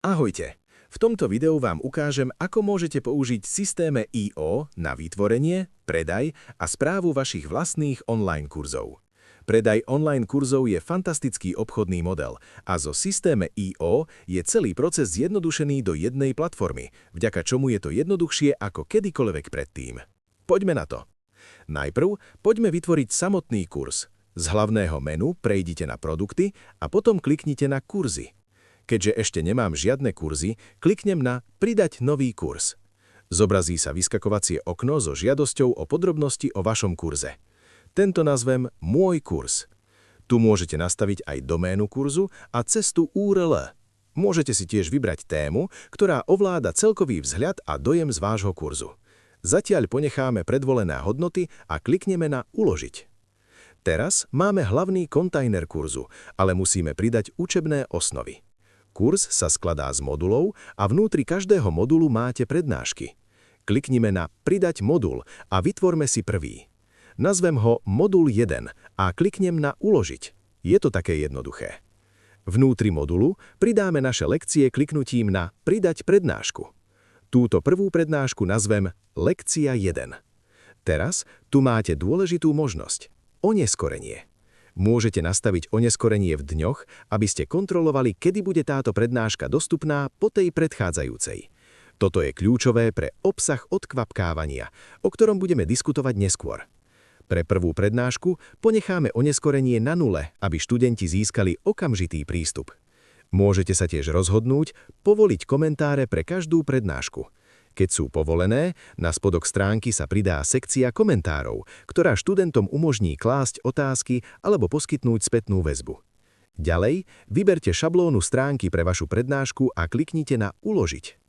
Ahojte! V tomto videu vám ukážem, ako môžete použiť systéme IO na vytvorenie, predaj a správu vašich vlastných online kurzov. Predaj online kurzov je fantastický obchodný model a zo systéme IO je celý proces zjednodušený do jednej platformy, vďaka čomu je to jednoduchšie ako kedykoľvek predtým. Poďme na to. Najprv poďme vytvoriť samotný kurz. Z hlavného menu prejdite na produkty a potom kliknite na kurzy. Keďže ešte nemám žiadne kurzy, kliknem na Pridať nový kurz. Zobrazí sa vyskakovacie okno so žiadosťou o podrobnosti o vašom kurze. Tento nazvem Môj kurz. Tu môžete nastaviť aj doménu kurzu a cestu URL. Môžete si tiež vybrať tému, ktorá ovláda celkový vzhľad a dojem z vášho kurzu. Zatiaľ ponecháme predvolené hodnoty a klikneme na Uložiť. Teraz máme hlavný kontajner kurzu, ale musíme pridať učebné osnovy. Kurz sa skladá z modulov a vnútri každého modulu máte prednášky. Kliknime na Pridať modul a vytvorme si prvý. Nazvem ho Modul 1 a kliknem na Uložiť. Je to také jednoduché. Vnútri modulu pridáme naše lekcie kliknutím na Pridať prednášku. Túto prvú prednášku nazvem Lekcia 1. Teraz tu máte dôležitú možnosť – oneskorenie. Môžete nastaviť oneskorenie v dňoch, aby ste kontrolovali, kedy bude táto prednáška dostupná po tej predchádzajúcej. Toto je kľúčové pre obsah odkvapkávania, o ktorom budeme diskutovať neskôr. Pre prvú prednášku ponecháme oneskorenie na nule, aby študenti získali okamžitý prístup. Môžete sa tiež rozhodnúť povoliť komentáre pre každú prednášku. Keď sú povolené, na spodok stránky sa pridá sekcia komentárov, ktorá študentom umožní klásť otázky alebo poskytnúť spätnú väzbu. Ďalej, vyberte šablónu stránky pre vašu prednášku a kliknite na Uložiť.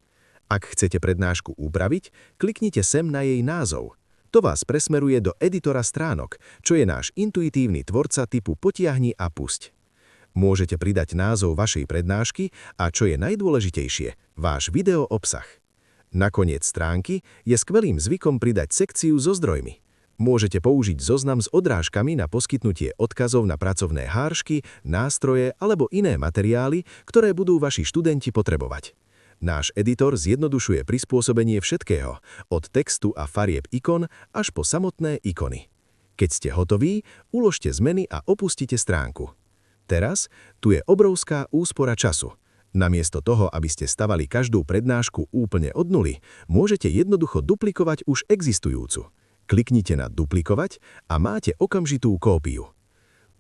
Ak chcete prednášku upraviť, kliknite sem na jej názov. To vás presmeruje do editora stránok, čo je náš intuitívny tvorca typu potiahni a pusť. Môžete pridať názov vašej prednášky a, čo je najdôležitejšie, váš video obsah. Na koniec stránky je skvelým zvykom pridať sekciu so zdrojmi. Môžete použiť zoznam s odrážkami na poskytnutie odkazov na pracovné háršky, nástroje alebo iné materiály, ktoré budú vaši študenti potrebovať. Náš editor zjednodušuje prispôsobenie všetkého, od textu a farieb ikon až po samotné ikony. Keď ste hotoví, uložte zmeny a opustite stránku. Teraz tu je obrovská úspora času. Namiesto toho, aby ste stavali každú prednášku úplne od nuly, môžete jednoducho duplikovať už existujúcu. Kliknite na Duplikovať a máte okamžitú kópiu.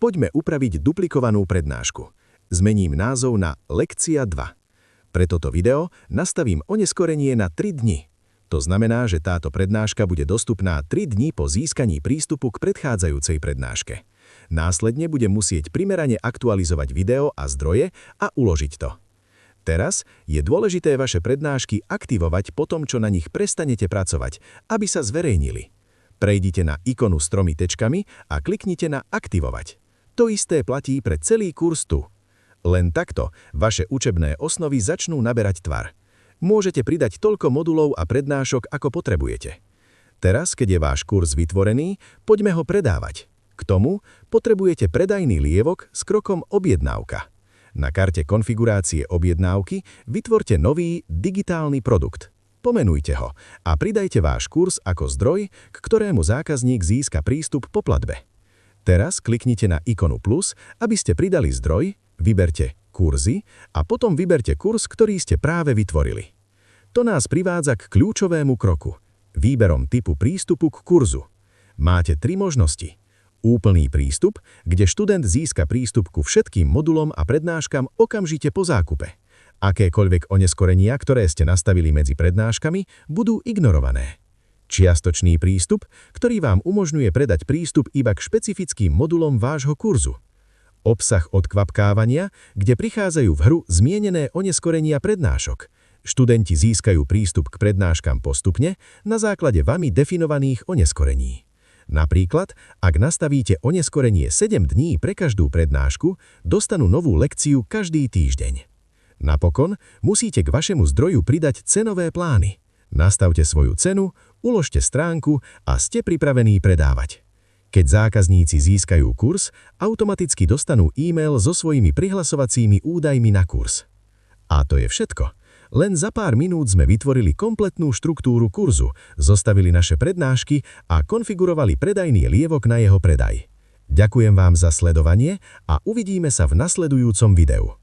Poďme upraviť duplikovanú prednášku. Zmením názov na Lekcia 2. Pre toto video nastavím oneskorenie na 3 dni. To znamená, že táto prednáška bude dostupná 3 dni po získaní prístupu k predchádzajúcej prednáške. Následne budem musieť primerane aktualizovať video a zdroje a uložiť to. Teraz je dôležité vaše prednášky aktivovať po tom, čo na nich prestanete pracovať, aby sa zverejnili. Prejdite na ikonu s 3 tečkami a kliknite na Aktivovať. To isté platí pre celý kurz tu. Len takto vaše učebné osnovy začnú naberať tvar. Môžete pridať toľko modulov a prednášok, ako potrebujete. Teraz, keď je váš kurz vytvorený, poďme ho predávať. K tomu potrebujete predajný lievok s krokom Objednávka. Na karte konfigurácie objednávky vytvorte nový digitálny produkt. Pomenujte ho a pridajte váš kurz ako zdroj, k ktorému zákazník získa prístup po platbe. Teraz kliknite na ikonu plus, aby ste pridali zdroj, vyberte Kurzy a potom vyberte kurz, ktorý ste práve vytvorili. To nás privádza k kľúčovému kroku – výberom typu prístupu k kurzu. Máte 3 možnosti. Úplný prístup, kde študent získa prístup ku všetkým modulom a prednáškam okamžite po zákupe. Akékoľvek oneskorenia, ktoré ste nastavili medzi prednáškami, budú ignorované. Čiastočný prístup, ktorý vám umožňuje predať prístup iba k špecifickým modulom vášho kurzu. Obsah odkvapkávania, kde prichádzajú v hru zmienené oneskorenia prednášok. Študenti získajú prístup k prednáškam postupne na základe vami definovaných oneskorení. Napríklad, ak nastavíte oneskorenie 7 dní pre každú prednášku, dostanú novú lekciu každý týždeň. Napokon musíte k vašemu zdroju pridať cenové plány. Nastavte svoju cenu, uložte stránku a ste pripravení predávať. Keď zákazníci získajú kurz, automaticky dostanú e-mail so svojimi prihlasovacími údajmi na kurz. A to je všetko. Len za pár minút sme vytvorili kompletnú štruktúru kurzu, zostavili naše prednášky a konfigurovali predajný lievok na jeho predaj. Ďakujem vám za sledovanie a uvidíme sa v nasledujúcom videu.